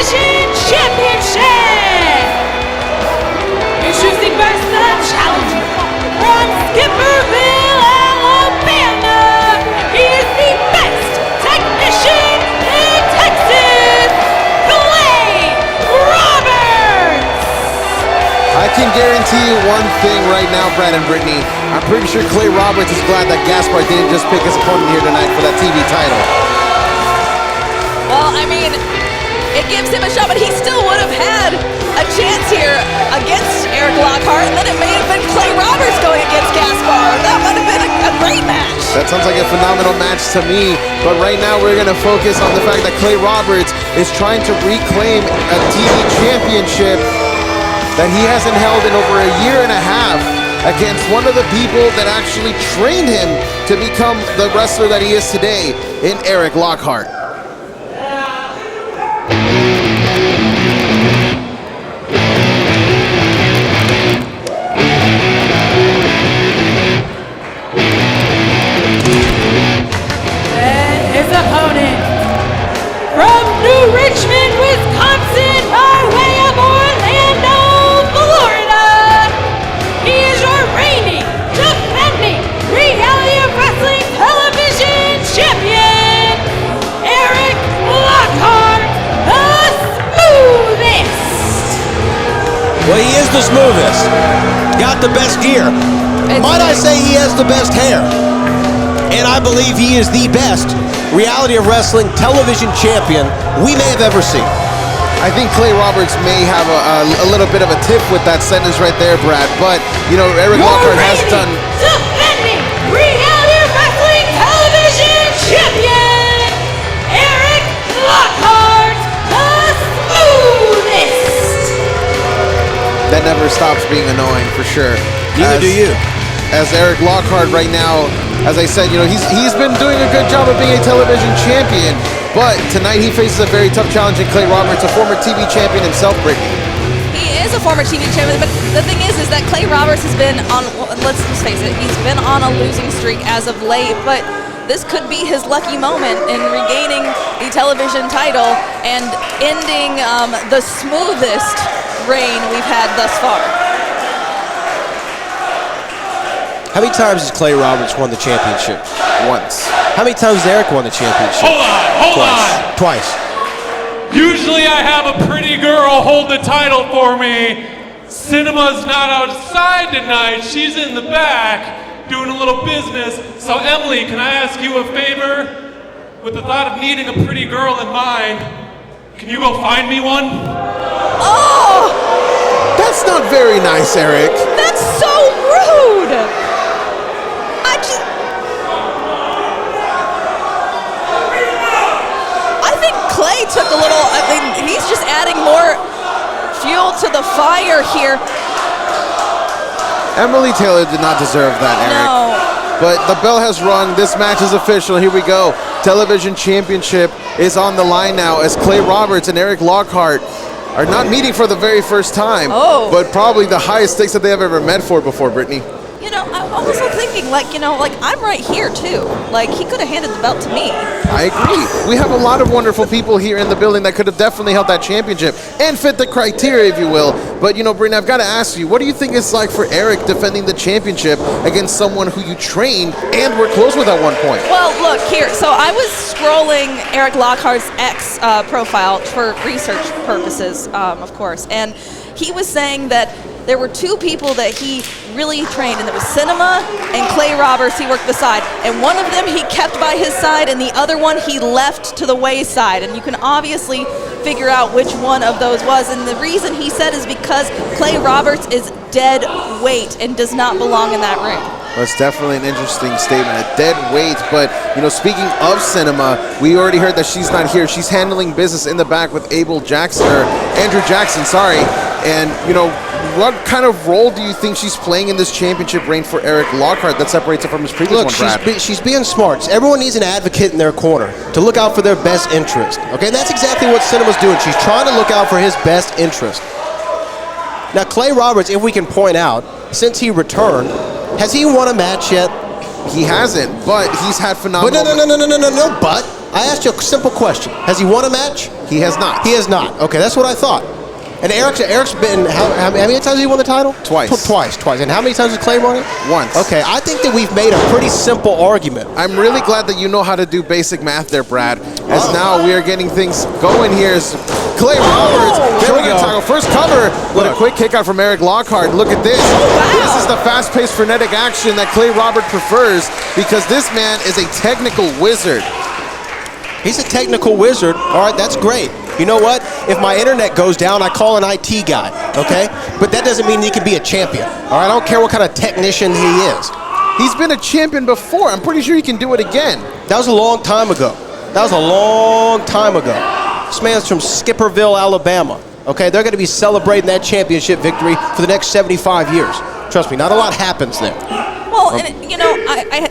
Television Championship. Introducing first the challenger from Skipperville, Alabama. He is the best technician in Texas, Clay Roberts. I can guarantee you one thing right now, Brad and Brittany. I'm pretty sure Clay Roberts is glad that Gaspar didn't just pick his opponent here tonight for that TV title. Well, I mean, it gives him a shot, but he still would have had a chance here against Erik Lockhart, and then it may have been Clay Roberts going against Gaspar. That might have been a great match. That sounds like a phenomenal match to me, but right now we're going to focus on the fact that Clay Roberts is trying to reclaim a TV championship that he hasn't held in over a year and a half against one of the people that actually trained him to become the wrestler that he is today in Erik Lockhart. His opponent from New Richmond, Wisconsin, by way of Orlando, Florida. He is your reigning, defending Reality of Wrestling Television Champion, Erik Lockhart, the smoothest. Well, he is the smoothest. Got the best gear. Might I say he has the best hair. And I believe he is the best Reality of Wrestling Television Champion we may have ever seen. I think Clay Roberts may have a little bit of a tiff with that sentence right there, Brad, but, you know, Erik Lockhart has done... defending Reality of Wrestling Television Champion, Erik Lockhart, the smoothest. That never stops being annoying, for sure. Neither do you. As Erik Lockhart right now, as I said, you know, he's been doing a good job of being a television champion, but tonight he faces a very tough challenge in Clay Roberts, a former TV champion himself, Brittany. He is a former TV champion, but the thing is that Clay Roberts has been on, let's just face it, he's been on a losing streak as of late, but this could be his lucky moment in regaining the television title and ending the smoothest reign we've had thus far. How many times has Clay Roberts won the championship? Once. How many times has Erik won the championship? Hold on. Twice. Usually I have a pretty girl hold the title for me. Cinema's not outside tonight. She's in the back doing a little business. So Emily, can I ask you a favor? With the thought of needing a pretty girl in mind, can you go find me one? Oh! That's not very nice, Erik. That's so rude! I think Clay took a little, I mean, he's just adding more fuel to the fire here. Emily Taylor did not deserve that, Erik. No. But the bell has rung. This match is official. Here we go. Television Championship is on the line now as Clay Roberts and Erik Lockhart are not meeting for the very first time, but probably the highest stakes that they have ever met for before, Brittany. You know, I'm also thinking, like, you know, like, I'm right here, too. Like, he could have handed the belt to me. I agree. We have a lot of wonderful people here in the building that could have definitely held that championship and fit the criteria, if you will. But, you know, Brittany, I've got to ask you, what do you think it's like for Erik defending the championship against someone who you trained and were close with at one point? Well, look, here. So I was scrolling Erik Lockhart's X profile for research purposes, of course. And he was saying that there were two people that he really trained, and it was Cinema and Clay Roberts he worked beside. And one of them he kept by his side, and the other one he left to the wayside. And you can obviously figure out which one of those was. And the reason he said is because Clay Roberts is dead weight and does not belong in that ring. That's definitely an interesting statement, a dead weight. But, you know, speaking of Cinema, we already heard that she's not here. She's handling business in the back with Andrew Jackson, sorry. And, you know, what kind of role do you think she's playing in this championship reign for Erik Lockhart that separates her from his previous one, Brad? She's being smart. Everyone needs an advocate in their corner to look out for their best interest. Okay, and that's exactly what Cinema's doing. She's trying to look out for his best interest. Now, Clay Roberts, if we can point out, since he returned, has he won a match yet? He hasn't, but he's had phenomenal... But no, but I asked you a simple question. Has he won a match? He has not. He has not. Okay, that's what I thought. And Eric's been, how many times has he won the title? Twice. Twice. And how many times has Clay won it? Once. Okay, I think that we've made a pretty simple argument. I'm really glad that you know how to do basic math there, Brad. As now we are getting things going here. As Clay Roberts, there we go. title. First cover with a quick kick out from Erik Lockhart. Look at this. This is the fast-paced, frenetic action that Clay Robert prefers because this man is a technical wizard. He's a technical wizard. All right, that's great. You know what? If my internet goes down, I call an IT guy, okay? But that doesn't mean he can be a champion. All right, I don't care what kind of technician he is. He's been a champion before. I'm pretty sure he can do it again. That was a long time ago. This man's from Skipperville, Alabama. Okay, they're going to be celebrating that championship victory for the next 75 years. Trust me, not a lot happens there. Well, and you know,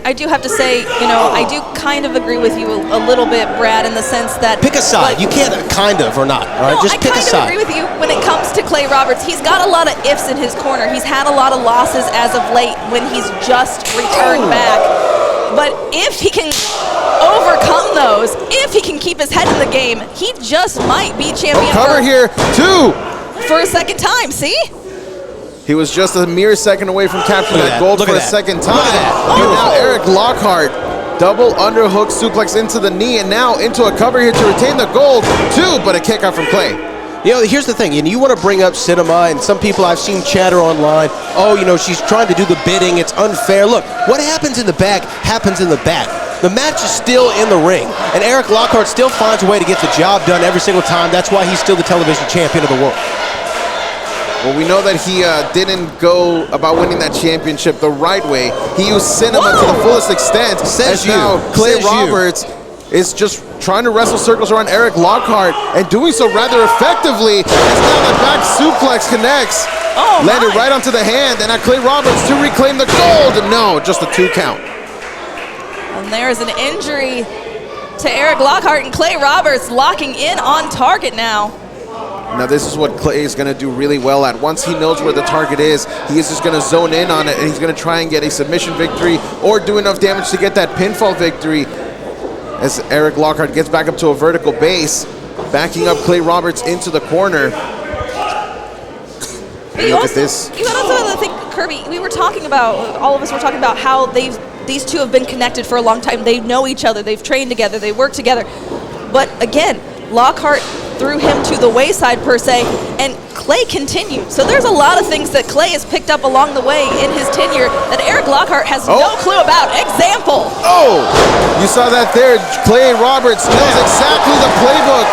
I do have to say, you know, I do kind of agree with you a little bit, Brad, in the sense that pick a side. You can't kind of or not. All right, just pick a side. I kind of agree with you when it comes to Clay Roberts. He's got a lot of ifs in his corner. He's had a lot of losses as of late when he's just returned back. But if he can overcome those, if he can keep his head in the game, he just might be champion. Cover here, 2 for a second time. See? He was just a mere second away from capturing that gold for a second time. And now Erik Lockhart, double underhook suplex into the knee, and now into a cover here to retain the gold. 2, but a kick out from Clay. You know, here's the thing, and you want to bring up Cinema, and some people I've seen chatter online, oh, you know, she's trying to do the bidding, it's unfair. Look, what happens in the back happens in the back. The match is still in the ring, and Erik Lockhart still finds a way to get the job done every single time. That's why he's still the television champion of the world. Well, we know that he didn't go about winning that championship the right way. He used Cinema to the fullest extent. Now Clay Roberts is just trying to wrestle circles around Erik Lockhart and doing so rather effectively. As now the back suplex connects. Landed right onto the hand, and now Clay Roberts to reclaim the gold. No, just a 2 count. And there's an injury to Erik Lockhart, and Clay Roberts locking in on target now. Now this is what Clay is going to do really well at. Once he knows where the target is, he is just going to zone in on it, and he's going to try and get a submission victory or do enough damage to get that pinfall victory. As Erik Lockhart gets back up to a vertical base, backing up Clay Roberts into the corner. Look at this. You also think, Kirby, we were talking about, all of us were talking about how these two have been connected for a long time. They know each other. They've trained together. They work together. But again, Lockhart threw him to the wayside, per se, and Clay continued. So there's a lot of things that Clay has picked up along the way in his tenure that Erik Lockhart has no clue about. Example. You saw that there. Clay Roberts knows exactly the playbook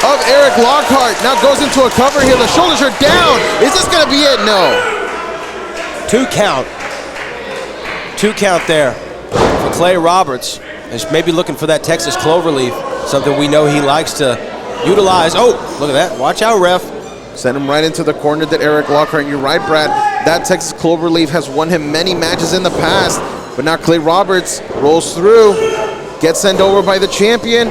of Erik Lockhart. Now goes into a cover here. The shoulders are down. Is this going to be it? No. 2 count. 2 count there for Clay Roberts. He's maybe looking for that Texas cloverleaf, something we know he likes to utilize. Oh, look at that. Watch out, ref. Send him right into the corner that Erik Lockhart. And you're right, Brad. That Texas cloverleaf has won him many matches in the past. But now Clay Roberts rolls through, gets sent over by the champion.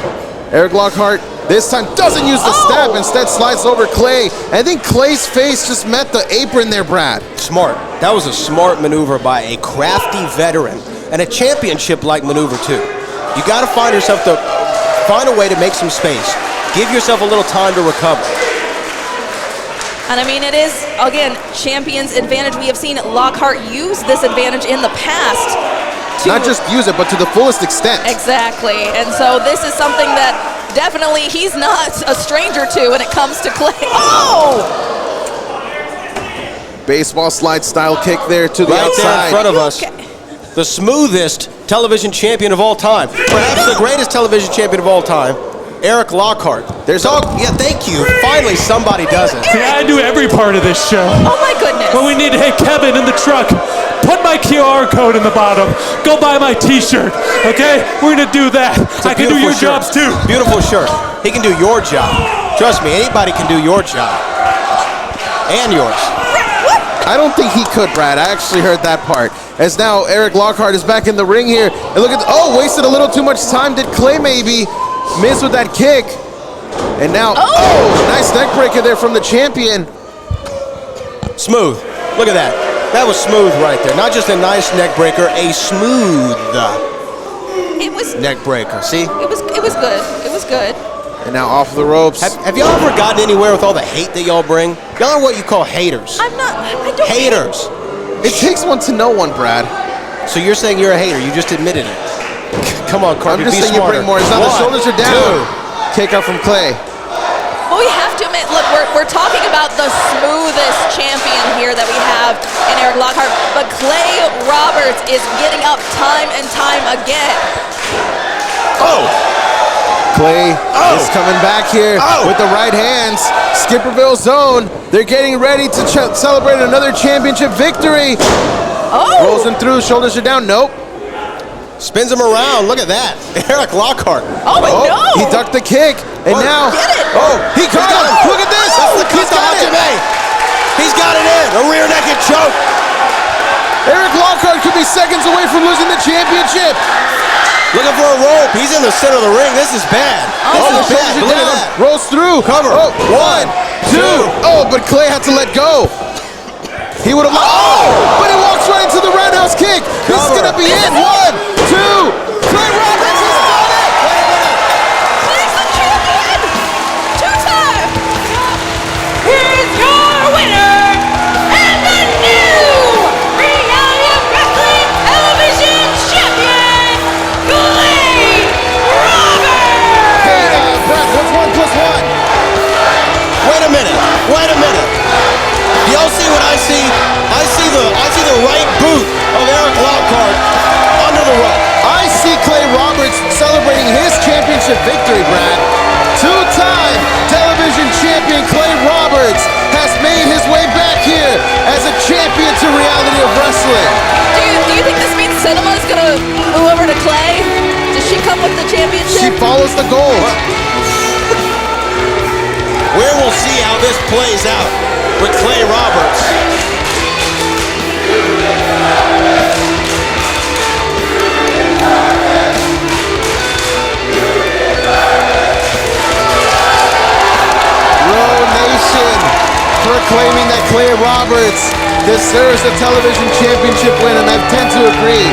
Erik Lockhart this time doesn't use the step, instead slides over Clay. I think Clay's face just met the apron there, Brad. Smart. That was a smart maneuver by a crafty veteran, and a championship-like maneuver too. You got to find a way to make some space. Give yourself a little time to recover. And I mean, it is, again, champion's advantage. We have seen Lockhart use this advantage in the past. Not just use it, but to the fullest extent. Exactly. And so this is something that definitely he's not a stranger to when it comes to Clay. Baseball slide style kick there to the outside. There in front of us. The smoothest television champion of all time. Perhaps the greatest television champion of all time. Erik Lockhart. Yeah, thank you. Finally, somebody does it. See, I do every part of this show. Oh my goodness. But we need to, hey, Kevin in the truck, put my QR code in the bottom. Go buy my t-shirt, okay? We're gonna do that. I can do your jobs too. Beautiful shirt. He can do your job. Trust me, anybody can do your job. And yours. I don't think he could, Brad. I actually heard that part. As now Erik Lockhart is back in the ring here. And look at, wasted a little too much time. Did Clay maybe miss with that kick? And now, nice neck breaker there from the champion. Smooth. Look at that. That was smooth right there. Not just a nice neck breaker, a smooth It was neck breaker. See? it was good. It was good. And now off the ropes. Have y'all ever gotten anywhere with all the hate that y'all bring? Y'all are what you call haters. I don't Haters. It takes one to know one, Brad. So you're saying you're a hater. You just admitted it. Come on, Carter, I'm just be saying smarter. you bring more. It's now the shoulders are down. Kick out from Clay. Well, we have to admit, look, we're talking about the smoothest champion here that we have in Erik Lockhart, but Clay Roberts is getting up time and time again. Oh! Clay is coming back here with the right hands. Skipperville zone. They're getting ready to celebrate another championship victory. Rolls him through. Shoulders are down. Nope. Spins him around. Look at that. Erik Lockhart. Oh, no! He ducked the kick, and now Get it! he got him. Look at this. That's the He's got it. He's got it in. A rear naked choke. Erik Lockhart could be seconds away from losing the championship. Looking for a rope. He's in the center of the ring. This is bad. This is bad. But look at that. Rolls through. Cover. Oh, 1, 2. Oh, but Clay had to let go. He would have. But he walks right into the roundhouse kick. This is gonna be it. 1, 2. Clay Roberts has done it. Clay's the champion! Two-time! Here's your winner and the new Reality Wrestling Television Champion, Clay Roberts! Hey, Brad, what's 1 plus 1? Wait a minute. Wait a minute. Do y'all see what I see? I see the right boot of Erik Lockhart under the rope. I see Clay Roberts celebrating his championship victory, Brad. Two-time television champion Clay Roberts has made his way back here as a champion to Reality of Wrestling. Do you think this means Cinema's gonna move over to Clay? Does she come with the She championship? follows the gold. Where we'll see how this plays out with Clay Roberts. Row Nation proclaiming that Clay Roberts deserves the television championship win, and I tend to agree.